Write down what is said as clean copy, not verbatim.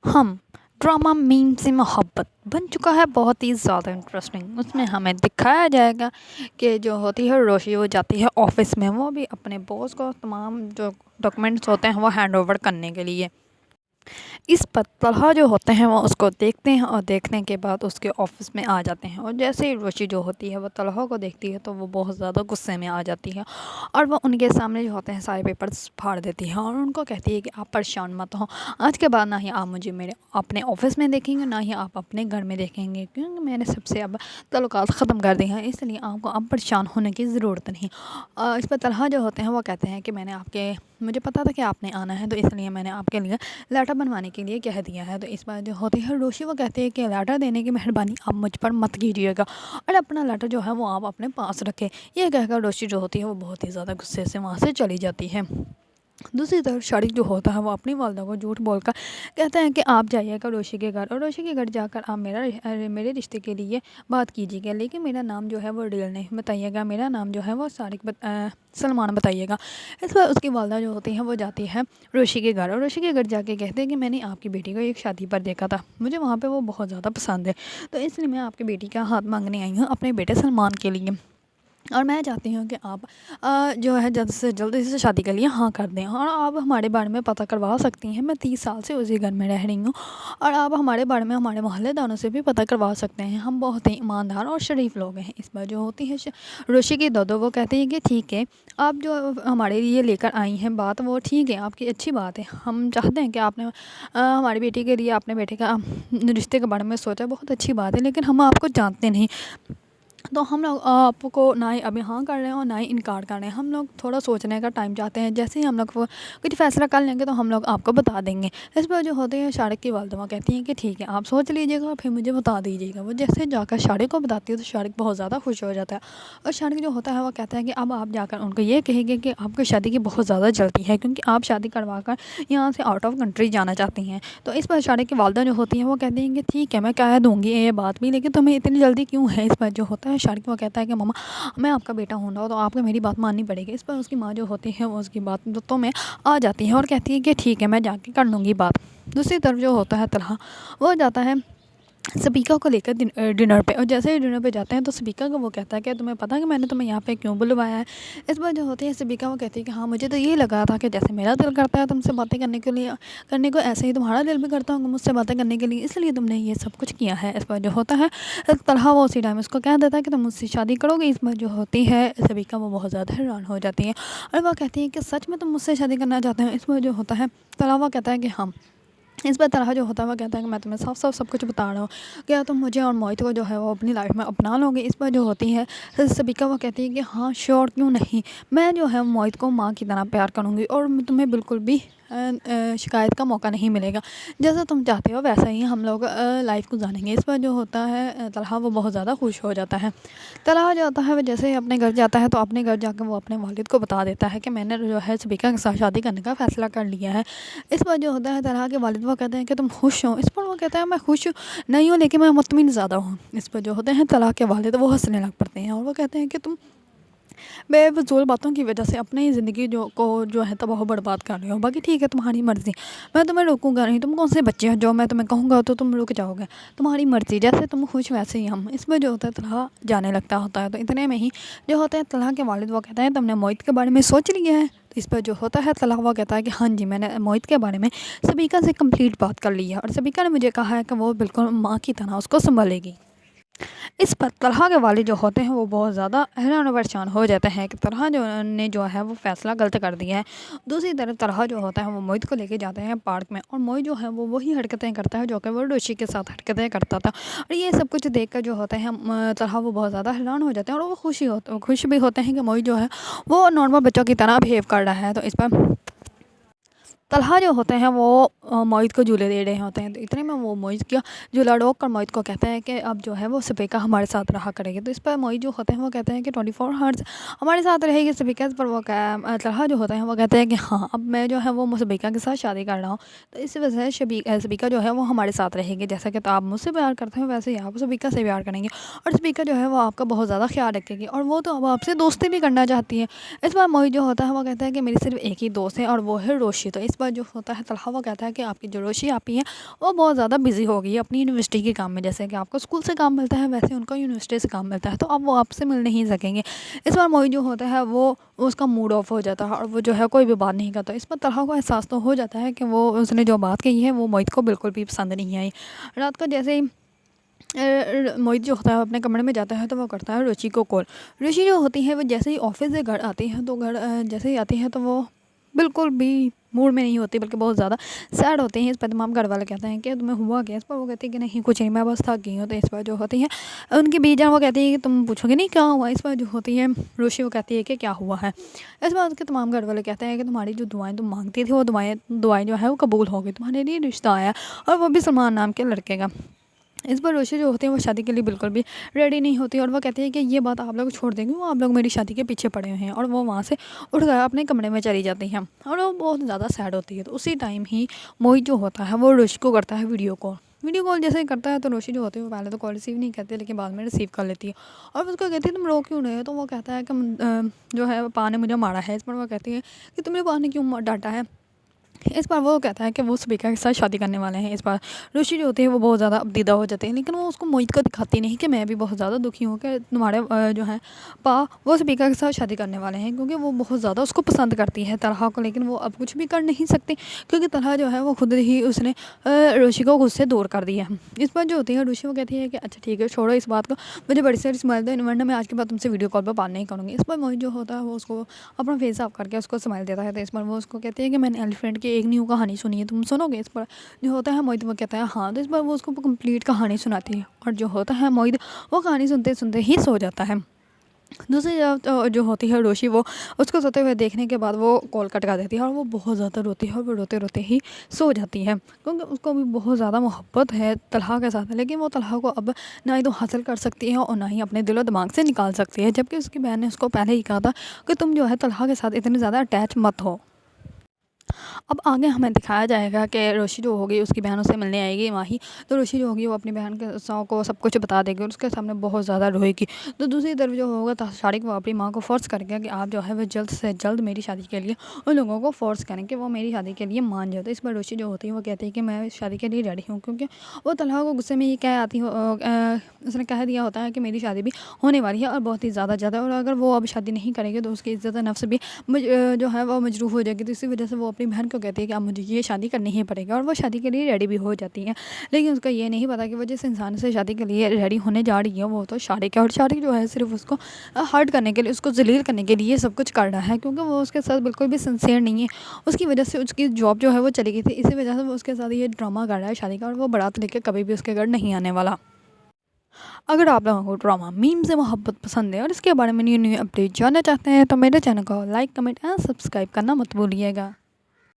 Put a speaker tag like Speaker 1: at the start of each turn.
Speaker 1: ہم ڈرامہ میم سے محبت بن چکا ہے بہت ہی زیادہ انٹرسٹنگ. اس میں ہمیں دکھایا جائے گا کہ جو ہوتی ہے روشی وہ جاتی ہے آفس میں، وہ بھی اپنے باس کو تمام جو ڈاکومنٹس ہوتے ہیں وہ ہینڈ اوور کرنے کے لیے. اس پر طلحہ جو ہوتے ہیں وہ اس کو دیکھتے ہیں اور دیکھنے کے بعد اس کے آفس میں آ جاتے ہیں، اور جیسے ہی روشی جو ہوتی ہے وہ طلحہ کو دیکھتی ہے تو وہ بہت زیادہ غصے میں آ جاتی ہے اور وہ ان کے سامنے جو ہوتے ہیں سارے پیپرز پھاڑ دیتی ہے اور ان کو کہتی ہے کہ آپ پریشان مت ہو، آج کے بعد نہ ہی آپ مجھے میرے اپنے آفس میں دیکھیں گے نہ ہی آپ اپنے گھر میں دیکھیں گے، کیونکہ میں نے سب سے اب تعلقات ختم کر دیے ہیں، اس لیے آپ کو اب پریشان ہونے کی ضرورت نہیں. اس پر طلحہ جو ہوتے ہیں وہ کہتے ہیں کہ مجھے پتا تھا کہ آپ نے آنا ہے، تو اس لیے میں نے آپ کے لیے لیٹر بنوانے کے لیے کہہ دیا ہے. تو اس بار جو ہوتی ہے روشی وہ کہتی ہے کہ لیٹر دینے کی مہربانی آپ مجھ پر مت کیجیے گا اور اپنا لیٹر جو ہے وہ آپ اپنے پاس رکھیں. یہ کہہ کر روشی جو ہوتی ہے وہ بہت ہی زیادہ غصے سے وہاں سے چلی جاتی ہے. دوسری طرف شارق جو ہوتا ہے وہ اپنی والدہ کو جھوٹ بول کر کہتا ہے کہ آپ جائیے گا روشی کے گھر، اور روشی کے گھر جا کر آپ میرے رشتے کے لیے بات کیجیے گا، لیکن میرا نام جو ہے وہ ریئل نہیں بتائیے گا، میرا نام جو ہے وہ سلمان بتائیے گا. اس پر اس کی والدہ جو ہوتی ہے وہ جاتی ہے روشی کے گھر، اور روشی کے گھر جا کے کہتے ہیں کہ میں نے آپ کی بیٹی کو ایک شادی پر دیکھا تھا، مجھے وہاں پہ وہ بہت زیادہ پسند ہے، تو اس لیے میں آپ کی بیٹی کا ہاتھ مانگنے آئی ہوں اپنے بیٹے سلمان کے لیے، اور میں چاہتی ہوں کہ آپ جو ہے جلد سے جلد اس شادی کے لیے ہاں کر دیں، اور آپ ہمارے بارے میں پتہ کروا سکتی ہیں. میں 30 سال سے اسی گھر میں رہ رہی ہوں اور آپ ہمارے بارے میں ہمارے محلے داروں سے بھی پتہ کروا سکتے ہیں، ہم بہت ہی ایماندار اور شریف لوگ ہیں. اس پر جو ہوتی ہے روشی کی دودو وہ کہتے ہیں کہ ٹھیک ہے، آپ جو ہمارے لیے لے کر آئی ہیں بات وہ ٹھیک ہے، آپ کی اچھی بات ہے، ہم چاہتے ہیں کہ آپ نے ہماری بیٹی کے لیے اپنے بیٹے کا رشتے کے بارے میں سوچا، بہت اچھی بات ہے، لیکن ہم آپ کو جانتے نہیں، تو ہم لوگ آپ کو نہ ہی ابھی ہاں کر رہے ہیں اور نہ ہی انکار کر رہے ہیں، ہم لوگ تھوڑا سوچنے کا ٹائم چاہتے ہیں، جیسے ہی ہم لوگ کچھ فیصلہ کر لیں گے تو ہم لوگ آپ کو بتا دیں گے. اس پر جو ہوتے ہیں شارق کی والدہ کہتی ہیں کہ ٹھیک ہے، آپ سوچ لیجیے گا پھر مجھے بتا دیجیے گا. وہ جیسے جا کر شارق کو بتاتی ہے تو شارق بہت زیادہ خوش ہو جاتا ہے، اور شارق جو ہوتا ہے وہ کہتا ہے کہ اب آپ جا کر ان کو یہ کہیں گے کہ آپ کو شادی کی بہت زیادہ جلدی ہے، کیونکہ آپ شادی کروا کر یہاں سے آؤٹ آف کنٹری جانا چاہتی ہیں. تو اس پر شارق کی والدہ جو ہوتی ہیں وہ کہتی ہیں کہ ٹھیک ہے، میں کہہ دوں گی یہ بات بھی، لیکن تمہیں اتنی جلدی کیوں ہے. اس پر جو ہوتا ہے شارق وہ کہتا ہے کہ ماما میں آپ کا بیٹا ہوں گا تو آپ کو میری بات ماننی پڑے گی. اس پر اس کی ماں جو ہوتی ہے وہ اس کی باتوں میں آ جاتی ہے اور کہتی ہے کہ ٹھیک ہے، میں جا کے کر لوں گی بات. دوسری طرف جو ہوتا ہے طلحہ وہ جاتا ہے سبیکا کو لے کر ڈنر پہ، اور جیسے ہی ڈنر پہ جاتے ہیں تو سبیکا کو وہ کہتا ہے کہ تمہیں پتہ ہے کہ میں نے تمہیں یہاں پہ کیوں بلوایا ہے. اس پر جو ہوتی ہے سبیکا وہ کہتی ہے کہ ہاں مجھے تو یہ لگا تھا کہ جیسے میرا دل کرتا ہے تم سے باتیں کرنے کو ایسے ہی تمہارا دل بھی کرتا ہوگا مجھ سے باتیں کرنے کے لیے، اس لیے تم نے یہ سب کچھ کیا ہے. اس پر جو ہوتا ہے طلحہ وہ اسی ٹائم اس کو کہہ دیتا ہے کہ تم مجھ سے شادی کرو گے. اس پر جو ہوتی ہے سبیکا وہ بہت زیادہ حیران ہو جاتی ہے اور وہ کہتی ہے کہ سچ میں تم مجھ سے شادی کرنا چاہتے ہو. اس پر جو ہوتا ہے طلحہ وہ کہتا ہے کہ ہاں. اس پر طلحہ جو ہوتا ہے وہ کہتا ہے کہ میں تمہیں صاف صاف سب کچھ بتا رہا ہوں، کیا تم مجھے اور موہت کو جو ہے وہ اپنی لائف میں اپنا لو گے. اس پر جو ہوتی ہے سبیکا وہ کہتی ہے کہ ہاں شیور، کیوں نہیں، میں جو ہے موہت کو ماں کی طرح پیار کروں گی اور تمہیں بالکل بھی شکایت کا موقع نہیں ملے گا، جیسا تم چاہتے ہو ویسا ہی ہم لوگ لائف گزاریں گے. اس پر جو ہوتا ہے طلحہ وہ بہت زیادہ خوش ہو جاتا ہے. طلحہ جو ہوتا ہے وہ جیسے ہی اپنے گھر جاتا ہے تو اپنے گھر جا کے وہ اپنے والد کو بتا دیتا ہے کہ میں نے جو ہے سبیکا کے ساتھ شادی کرنے کا فیصلہ کر لیا ہے. اس پر جو ہوتا ہے طلحہ کے والد وہ کہتے ہیں کہ تم خوش ہو. اس پر وہ کہتا ہے میں خوش نہیں ہوں لیکن میں مطمئن زیادہ ہوں. اس پر جو ہوتے ہیں طلحہ کے والد وہ ہنسنے لگ پڑتے ہیں اور وہ کہتے ہیں کہ تم بے فضول باتوں کی وجہ سے اپنی زندگی جو ہے تباہ و برباد کر رہے ہو. باقی ٹھیک ہے، تمہاری مرضی، میں تمہیں روکوں گا نہیں، تم کون سے بچے ہو جو میں تمہیں کہوں گا تو تم رک جاؤ گے، تمہاری مرضی، جیسے تم خوش ویسے ہی ہم. اس میں جو ہوتا ہے طلحہ جانے لگتا ہوتا ہے. تو اتنے میں ہی جو ہوتا ہے طلحہ کے والد وہ کہتے ہیں تم نے موہت کے بارے میں سوچ لیا ہے. تو اس پر جو ہوتا ہے طلحہ وہ کہتا ہے کہ ہاں جی، میں نے موہت کے بارے میں سبیکا سے کمپلیٹ بات کر لی ہے اور سبیکا نے مجھے کہا ہے کہ وہ بالکل ماں کی طرح اس کو سنبھالے گی. اس پر طلحہ کے والد جو ہوتے ہیں وہ بہت زیادہ حیران و پریشان ہو جاتے ہیں کہ طلحہ نے جو ہے وہ فیصلہ غلط کر دیا ہے. دوسری طرف طلحہ جو ہوتا ہے وہ موہت کو لے کے جاتے ہیں پارک میں، اور موہت جو ہے وہ وہی حرکتیں کرتا ہے جو کہ وہ روشی کے ساتھ حرکتیں کرتا تھا. اور یہ سب کچھ دیکھ کر جو ہوتا ہے طلحہ وہ بہت زیادہ حیران ہو جاتے ہیں اور وہ خوش بھی ہوتے ہیں کہ موہت جو ہے وہ نارمل بچوں کی طرح بہیو کر رہا ہے. تو اس پر طلحہ جو ہوتے ہیں وہ موہت کو جھولے دے رہے ہوتے ہیں. تو اتنے میں وہ موہت کا جھولا روک کر موہت کو کہتا ہے کہ اب جو ہے وہ سبیکا ہمارے ساتھ رہا کرے گی. تو اس پر موہت جو ہوتے ہیں وہ کہتے ہیں کہ 24 ہارز ہمارے ساتھ رہے گی سبیکا. اس پر وہ طلحہ جو ہوتے ہیں وہ کہتے ہیں کہ ہاں اب میں جو ہے وہ سبیکا کے ساتھ شادی کر رہا ہوں، تو اس وجہ سے سبیکا جو ہے وہ ہمارے ساتھ رہے گی، جیسا کہ تو آپ مجھ سے پیار کرتے ہیں ویسے ہی آپ سبیکا سے پیار کریں گے، اور سبیکا جو ہے وہ آپ کا بہت زیادہ خیال رکھے گی، اور وہ تو اب آپ سے دوستی بھی کرنا چاہتی ہے. اس بار موہت جو ہوتا ہے وہ کہتا ہے کہ میری صرف ایک ہی دوست ہے اور وہ ہے روشی. تو اس بار جو ہوتا ہے طلحہ وہ کہتا ہے کہ آپ کی جو روشی آپی ہے وہ بہت زیادہ بزی ہو گئی ہے اپنی یونیورسٹی کے کام میں، جیسے کہ آپ کو اسکول سے کام ملتا ہے ویسے ان کو یونیورسٹی سے کام ملتا ہے، تو اب وہ آپ سے مل نہیں سکیں گے۔ اس بار موہت جو ہوتا ہے وہ اس کا موڈ آف ہو جاتا ہے اور وہ جو ہے کوئی بھی بات نہیں کرتا۔ اس پر طلحہ کو احساس تو ہو جاتا ہے کہ وہ اس نے جو بات کہی ہے وہ موہت کو بالکل بھی پسند نہیں آئی۔ رات کو جیسے ہی موہت جو ہوتا ہے اپنے کمرے میں جاتا ہے تو وہ کرتا ہے روشی کو کال۔ روشی جو ہوتی ہے وہ جیسے ہی آفس سے گھر آتی ہے تو جیسے ہی آتی ہے تو وہ بالکل بھی موڈ میں نہیں ہوتی بلکہ بہت زیادہ سیڈ ہوتے ہیں۔ اس پر تمام گھر والے کہتے ہیں کہ تمہیں ہوا کیا؟ اس پر وہ کہتی ہے کہ نہیں کچھ نہیں، میں بس تھک گئی ہوں۔ تو اس پر جو ہوتی ہے ان کی بیوی جان وہ کہتی ہے کہ تم پوچھو گے نہیں کیا ہوا؟ اس پر جو ہوتی ہے روشی وہ کہتی ہے کہ کیا ہوا ہے؟ اس بار اس کے تمام گھر والے کہتے ہیں کہ تمہاری جو دعائیں تم مانگتی تھی وہ دعائیں جو ہے وہ قبول ہو گئی، تمہارے لیے رشتہ آیا اور وہ بھی سلمان نام کے لڑکے کا۔ اس پر روشی جو ہوتی ہے وہ شادی کے لیے بالکل بھی ریڈی نہیں ہوتی اور وہ کہتی ہے کہ یہ بات آپ لوگ چھوڑ دیں گے، وہ آپ لوگ میری شادی کے پیچھے پڑے ہوئے ہیں، اور وہ وہاں سے اٹھ کر اپنے کمرے میں چلی جاتی ہیں اور وہ بہت زیادہ سیڈ ہوتی ہے۔ تو اسی ٹائم ہی موہت جو ہوتا ہے وہ روشی کو کرتا ہے ویڈیو کال جیسے ہی کرتا ہے تو روشی جو ہوتی ہے وہ پہلے تو کال ریسیو نہیں کرتی لیکن بعد میں ریسیو کر لیتی ہے اور اس کو کہتی ہے تم رو کیوں رہے ہو؟ تو وہ کہتا ہے کہ جو ہے پا نے مجھے مارا ہے۔ اس پر وہ کہتی ہے کہ تم نے پا نے کیوں ڈانٹا ہے؟ اس بار وہ کہتا ہے کہ وہ سبیکا کے ساتھ شادی کرنے والے ہیں۔ اس بار روشی جو ہوتی ہے وہ بہت زیادہ ابدیدہ ہو جاتے ہیں لیکن وہ اس کو موہت کو دکھاتی نہیں کہ میں بھی بہت زیادہ دکھی ہوں کہ تمہارے جو ہے پا وہ سبیکا کے ساتھ شادی کرنے والے ہیں، کیونکہ وہ بہت زیادہ اس کو پسند کرتی ہے طلحہ کو، لیکن وہ اب کچھ بھی کر نہیں سکتی کیونکہ طلحہ جو ہے وہ خود ہی اس نے روشی کو خود سے دور کر دیا ہے۔ اس بار جو ہوتی ہے روشی وہ کہتی ہے کہ اچھا ٹھیک ہے چھوڑو اس بات کو، مجھے بڑی ساری اسمائل دو ورنہ میں آج کے بعد تم سے ویڈیو کال پر بات نہیں کروں گی۔ اس پر موہت جو ہوتا ہے وہ اس کو اپنا فیس آف کر کے اس کو اسمائل دیتا ہے۔ تو اس پر وہ اس کو کہتی ہے کہ میں نے ایلیفینٹ کی ایک نیو کہانی سنی ہے، تم سنو گے؟ اس پر جو ہوتا ہے موہت وہ کہتا ہے ہاں۔ تو اس پر وہ اس کو کمپلیٹ کہانی سناتی ہے اور جو ہوتا ہے موہت وہ کہانی سنتے سنتے ہی سو جاتا ہے۔ دوسری طرف جو ہوتی ہے روشی وہ اس کو سوتے ہوئے دیکھنے کے بعد وہ کال کٹ کر دیتی ہے اور وہ بہت زیادہ روتی ہے اور وہ روتے روتے ہی سو جاتی ہے کیونکہ اس کو بھی بہت زیادہ محبت ہے طلحہ کے ساتھ، لیکن وہ طلحہ کو اب نہ ہی تو حاصل کر سکتی ہے اور نہ ہی اپنے دل و دماغ سے نکال سکتی ہے، جبکہ اس کی بہن نے اس کو پہلے ہی کہا تھا کہ تم جو ہے طلحہ کے ساتھ اتنے زیادہ اٹیچ مت ہو۔ اب آگے ہمیں دکھایا جائے گا کہ روشی جو ہوگی اس کی بہنوں سے ملنے آئے گی ماہی، تو روشی جو ہوگی وہ اپنی بہن کے کو سب کچھ بتا دے گی اور اس کے سامنے بہت زیادہ روئے گی۔ تو دوسری طرف جو ہوگا شارق وہ اپنی ماں کو فورس کر گیا کہ آپ جو ہے وہ جلد سے جلد میری شادی کے لیے ان لوگوں کو فورس کریں کہ وہ میری شادی کے لیے مان جائے۔ تو اس پر روشی جو ہوتی ہے وہ کہتی ہے کہ میں شادی کے لیے ریڈی ہوں، کیونکہ وہ طلحہ کو غصے میں یہ کہہ آتی اس نے کہہ دیا ہوتا ہے کہ میری شادی بھی ہونے والی ہے اور بہت ہی زیادہ اور اگر وہ اب شادی نہیں کرے گی تو اس کی عزت نفس بھی جو ہے وہ مجروح ہو جائے گی۔ تو اسی وجہ سے وہ اپنی بہن کو کہتی ہے کہ اب مجھے یہ شادی کرنی ہی پڑے گی اور وہ شادی کے لیے ریڈی بھی ہو جاتی ہے، لیکن اس کو یہ نہیں پتا کہ وہ جس انسان سے شادی کے لیے ریڈی ہونے جا رہی ہے وہ تو شارق ہے، اور شارق جو ہے صرف اس کو ہرٹ کرنے کے لیے، اس کو ذلیل کرنے کے لیے سب کچھ کر رہا ہے، کیونکہ وہ اس کے ساتھ بالکل بھی سنسیئر نہیں ہے۔ اس کی وجہ سے اس کی جاب جو ہے وہ چلی گئی تھی، اسی وجہ سے وہ اس کے ساتھ یہ ڈرامہ کر رہا ہے شادی کا، اور وہ بارات لے کے کبھی بھی اس کے گھر نہیں آنے والا۔ اگر آپ لوگوں کو ڈرامہ میم سے محبت پسند ہے اور اس کے بارے میں نیو اپڈیٹ جاننا چاہتے ہیں تو میرے چینل کو لائک کمنٹ اینڈ سبسکرائب کرنا مت بھولیے گا۔